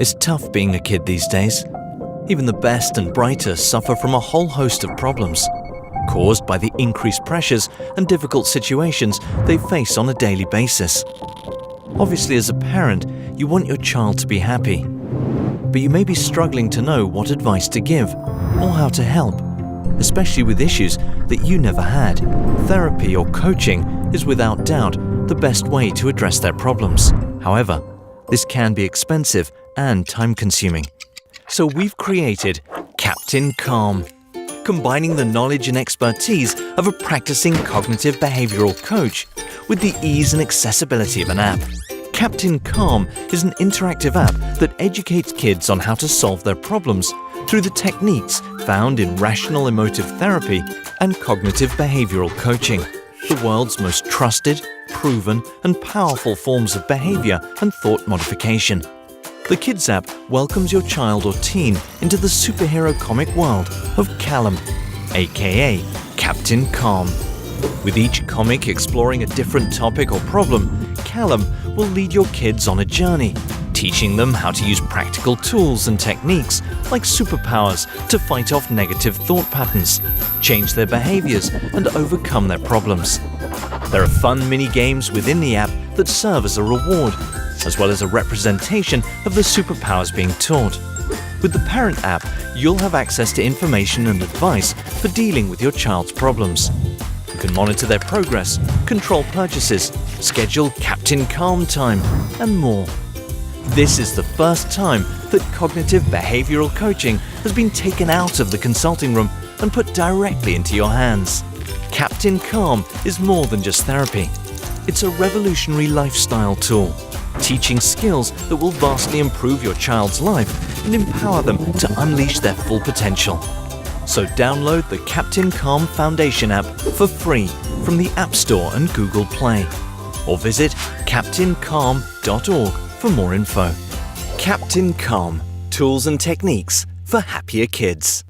It's tough being a kid these days. Even the best and brightest suffer from a whole host of problems, caused by the increased pressures and difficult situations they face on a daily basis. Obviously, as a parent, you want your child to be happy, but you may be struggling to know what advice to give or how to help, especially with issues that you never had. Therapy or coaching is without doubt the best way to address their problems. However, this can be expensive and time-consuming. So we've created Captain Calm, combining the knowledge and expertise of a practicing cognitive behavioral coach with the ease and accessibility of an app. Captain Calm is an interactive app that educates kids on how to solve their problems through the techniques found in rational emotive therapy and cognitive behavioral coaching, the world's most trusted, proven, and powerful forms of behavior and thought modification. The Kids app welcomes your child or teen into the superhero comic world of Callum, aka Captain Calm. With each comic exploring a different topic or problem, Callum will lead your kids on a journey, teaching them how to use practical tools and techniques like superpowers to fight off negative thought patterns, change their behaviors, and overcome their problems. There are fun mini-games within the app that serve as a reward, as well as a representation of the superpowers being taught. With the Parent app, you'll have access to information and advice for dealing with your child's problems. You can monitor their progress, control purchases, schedule Captain Calm time, and more. This is the first time that cognitive behavioral coaching has been taken out of the consulting room and put directly into your hands. Captain Calm is more than just therapy. It's a revolutionary lifestyle tool, teaching skills that will vastly improve your child's life and empower them to unleash their full potential. So download the Captain Calm Foundation app for free from the App Store and Google Play, or visit captaincalm.org for more info. Captain Calm, tools and techniques for happier kids.